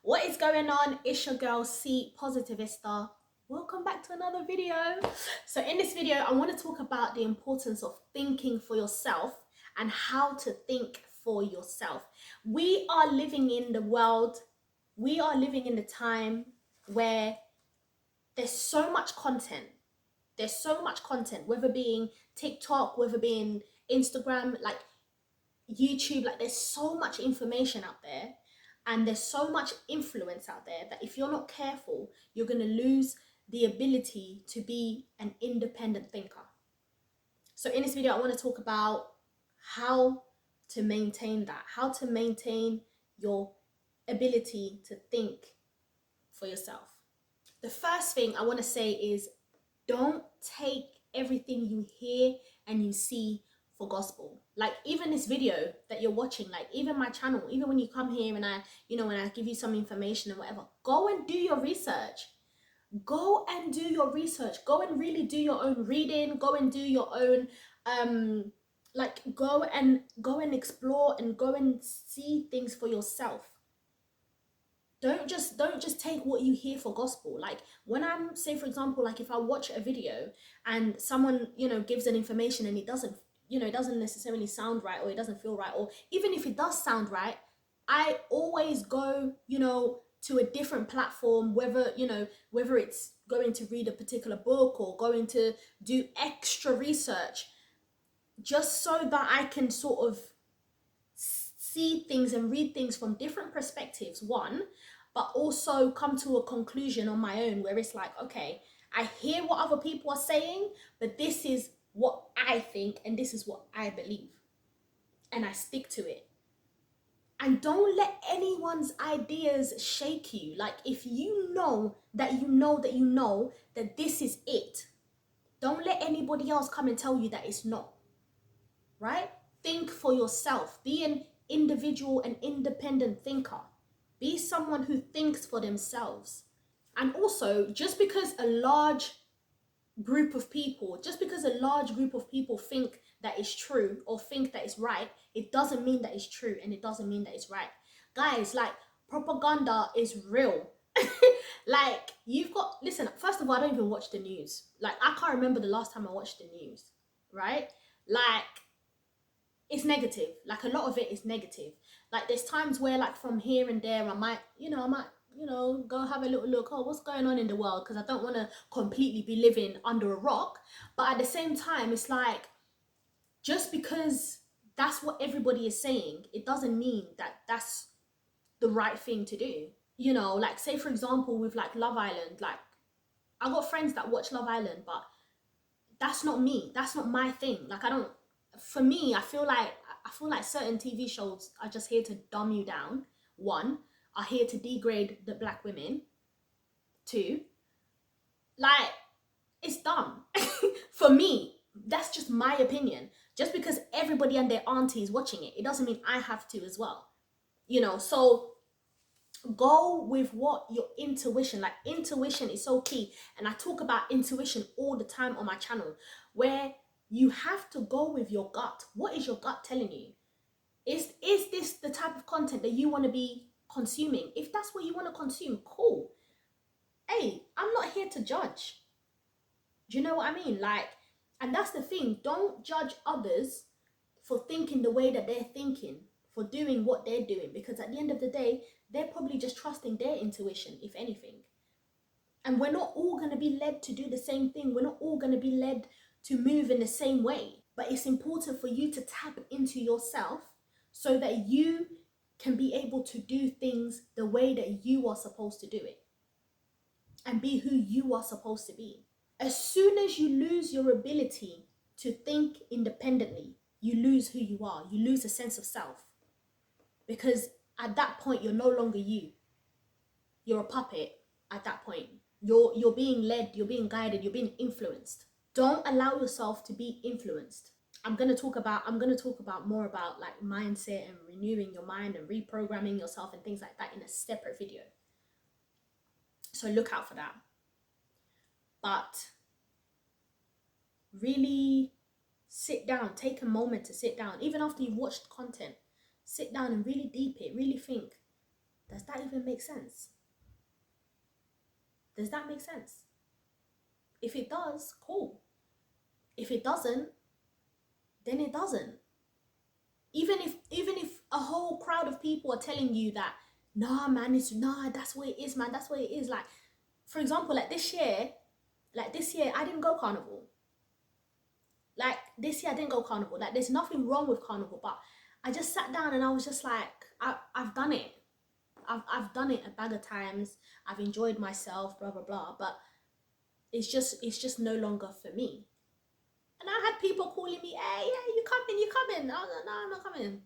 What is going on? It's your girl C-Positivista. Welcome back to another video. So in this video, I want to talk about the importance of thinking for yourself and how to think for yourself. We are living in the world, we are living in the time where there's so much content. There's so much content, whether being TikTok, whether being Instagram, like YouTube, like there's so much information out there and there's so much influence out there that if you're not careful, you're going to lose the ability to be an independent thinker. So in this video, I want to talk about how to maintain that, how to maintain your ability to think for yourself. The first thing I want to say is don't take everything you hear and you see for gospel. Like even this video that you're watching, like even my channel, even when you come here and when I give you some information and whatever, go and do your research. Go and do your research. Go and really do your own reading. Go and do your own go and explore and go and see things for yourself. Don't just take what you hear for gospel. Like when I'm, say for example, like if I watch a video and someone gives an information and it doesn't it doesn't necessarily sound right, or it doesn't feel right, or even if it does sound right, I always go to a different platform, whether it's going to read a particular book or going to do extra research, just so that I can sort of see things and read things from different perspectives, one, but also come to a conclusion on my own where it's like, okay, I hear what other people are saying, but this is what I think and this is what I believe, and I stick to it. And don't let anyone's ideas shake you. Like if you know that that this is it, don't let anybody else come and tell you that it's not, right? Think for yourself. Be an individual and independent thinker. Be someone who thinks for themselves. And also, just because a large group of people think that it's true or think that it's right, it doesn't mean that it's true and it doesn't mean that it's right. Guys, like propaganda is real. Like listen, first of all, I don't even watch the news. Like I can't remember the last time I watched the news, right? Like it's negative. Like a lot of it is negative. Like there's times where like from here and there I might go have a little look, oh, what's going on in the world, because I don't want to completely be living under a rock. But at the same time, it's like just because that's what everybody is saying, it doesn't mean that that's the right thing to do. Like say for example with like Love Island, like I got friends that watch Love Island, but that's not me. That's not my thing. Like for me, I feel like certain TV shows are just here to dumb you down. One, are here to degrade the black women. Two, like it's dumb. For me, that's just my opinion. Just because everybody and their auntie is watching it, it doesn't mean I have to as well. So go with what your intuition, like intuition is so key, and I talk about intuition all the time on my channel, where you have to go with your gut. What is your gut telling you? Is this the type of content that you want to be consuming? If that's what you want to consume, cool. Hey, I'm not here to judge. Do you know what I mean? Like, and that's the thing, don't judge others for thinking the way that they're thinking, for doing what they're doing, because at the end of the day, they're probably just trusting their intuition, if anything. And we're not all going to be led to do the same thing. We're not all going to be led to move in the same way. But it's important for you to tap into yourself so that you can be able to do things the way that you are supposed to do it and be who you are supposed to be. As soon as you lose your ability to think independently, you lose who you are. You lose a sense of self. Because at that point, you're no longer you. You're a puppet at that point. You're being led, you're being guided, you're being influenced. Don't allow yourself to be influenced. I'm gonna talk about more about like mindset and renewing your mind and reprogramming yourself and things like that in a separate video. So look out for that. But really sit down, take a moment to sit down, even after you've watched content, sit down and really deep it, really think, Does that even make sense? Does that make sense? If it does, cool. If it doesn't, then it doesn't. Even if a whole crowd of people are telling you that, nah man, that's what it is, man, that's what it is. Like, for example, like this year I didn't go carnival. Like this year I didn't go carnival. Like there's nothing wrong with carnival, but I just sat down and I was just like, I've done it. I've done it a bag of times. I've enjoyed myself, blah blah blah. But it's just no longer for me. And I had people calling me, hey, yeah, you coming. I was like, no, I'm not coming.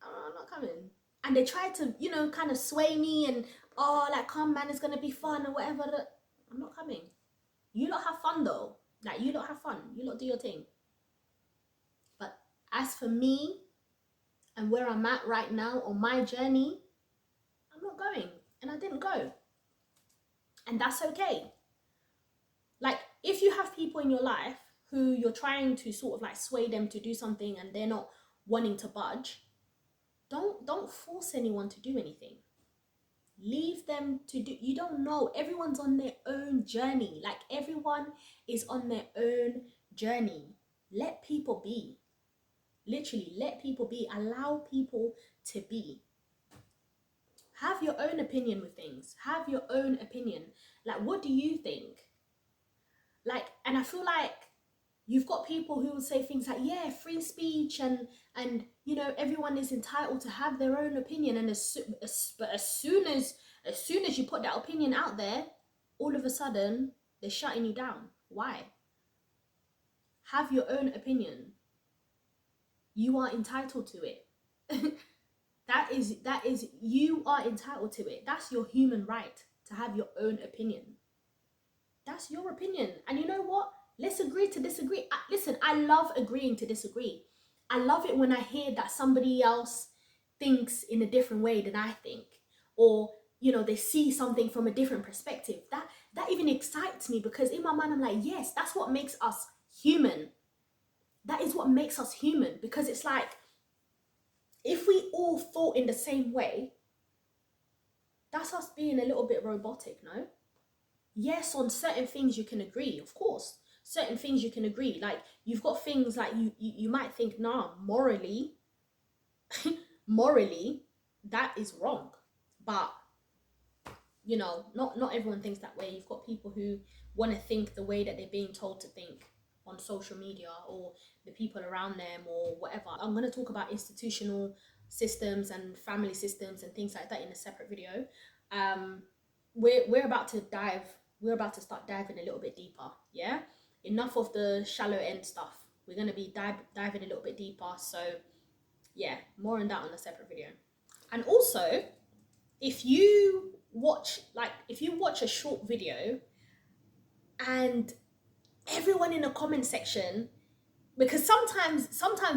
I'm not coming. And they tried to, kind of sway me and, oh, like, come man, it's gonna be fun or whatever. I'm not coming. You lot have fun though. Like, you lot have fun. You lot do your thing. But as for me and where I'm at right now on my journey, I'm not going. And I didn't go. And that's okay. Like, if you have people in your life who you're trying to sort of like sway them to do something and they're not wanting to budge, don't force anyone to do anything. Leave them to do. You don't know. Everyone's on their own journey. Like, everyone is on their own journey. Let people be. Literally, let people be. Allow people to be. Have your own opinion with things. Have your own opinion. Like, what do you think? Like, and I feel like you've got people who will say things like, yeah, free speech and everyone is entitled to have their own opinion. And but as soon as you put that opinion out there, all of a sudden they're shutting you down. Why? Have your own opinion. You are entitled to it. that is you are entitled to it. That's your human right to have your own opinion. That's your opinion. And you know what? Let's agree to disagree. Listen, I love agreeing to disagree. I love it when I hear that somebody else thinks in a different way than I think, or they see something from a different perspective. That even excites me, because in my mind I'm like, yes, that's what makes us human. That is what makes us human, because it's like, if we all thought in the same way, that's us being a little bit robotic, no? Yes, on certain things you can agree, of course. Certain things you can agree. Like, you've got things like you might think, nah, morally, that is wrong. But not everyone thinks that way. You've got people who want to think the way that they're being told to think on social media, or the people around them, or whatever. I'm going to talk about institutional systems and family systems and things like that in a separate video. We're about to start diving a little bit deeper. Yeah, enough of the shallow end stuff. We're going to be diving a little bit deeper. So yeah, more on that on a separate video. And also, if you watch a short video and everyone in the comment section, because sometimes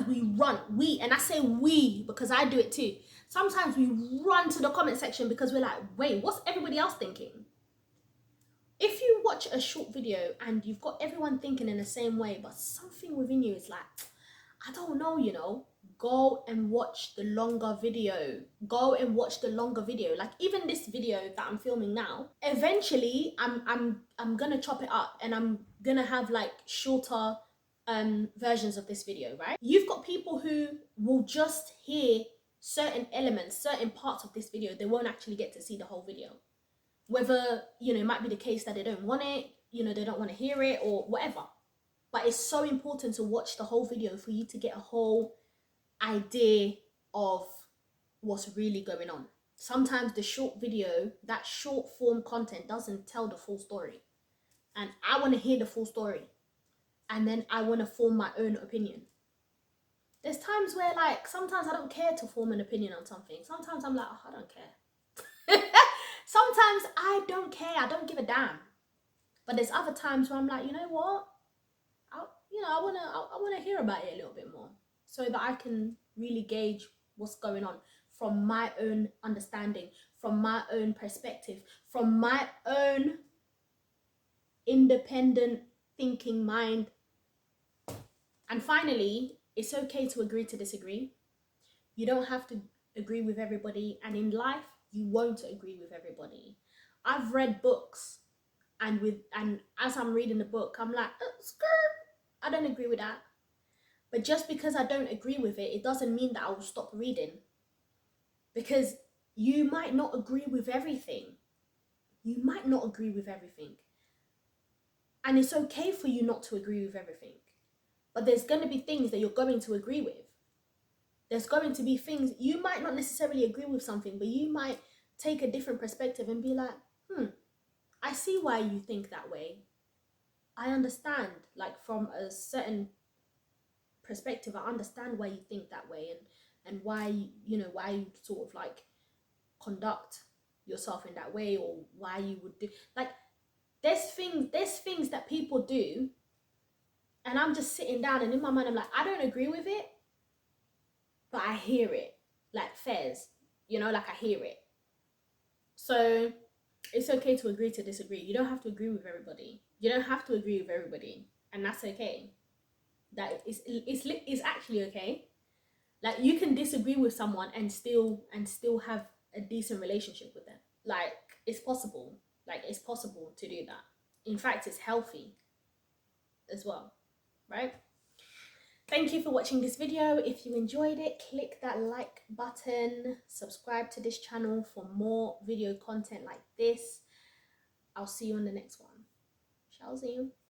we, and I say we because I do it too, sometimes we run to the comment section because we're like, wait, what's everybody else thinking? If you watch a short video and you've got everyone thinking in the same way, but something within you is like, I don't know, go and watch the longer video. Like, even this video that I'm filming now, eventually I'm gonna chop it up and I'm gonna have like shorter versions of this video, right? You've got people who will just hear certain elements, certain parts of this video. They won't actually get to see the whole video. Whether, it might be the case that they don't want it, they don't want to hear it or whatever. But it's so important to watch the whole video for you to get a whole idea of what's really going on. Sometimes the short video, that short form content, doesn't tell the full story. And I want to hear the full story. And then I want to form my own opinion. There's times where, like, sometimes I don't care to form an opinion on something. Sometimes I'm like, oh, I don't care. Sometimes I don't care. I don't give a damn. But there's other times where I'm like, you know what? I wanna hear about it a little bit more, so that I can really gauge what's going on from my own understanding, from my own perspective, from my own independent thinking mind. And finally, it's okay to agree to disagree. You don't have to agree with everybody, and in life you won't agree with everybody. I've read books, and as I'm reading the book, I'm like, skirt, I don't agree with that. But just because I don't agree with it, it doesn't mean that I will stop reading. Because you might not agree with everything. You might not agree with everything. And it's okay for you not to agree with everything. But there's going to be things that you're going to agree with. There's going to be things, you might not necessarily agree with something, but you might take a different perspective and be like, I see why you think that way. I understand, like from a certain perspective, I understand why you think that way, and why, why you sort of like conduct yourself in that way, or why you would do, like, there's things that people do, and I'm just sitting down, and in my mind I'm like, I don't agree with it, but I hear it, like Fez, like I hear it. So it's okay to agree to disagree. You don't have to agree with everybody. You don't have to agree with everybody, and that's okay. It's actually okay. Like, you can disagree with someone and still have a decent relationship with them. Like, it's possible. Like, it's possible to do that. In fact, it's healthy as well, right? Thank you for watching this video. If you enjoyed it, click that like button, subscribe to this channel for more video content like this. I'll see you on the next one. Shall see you.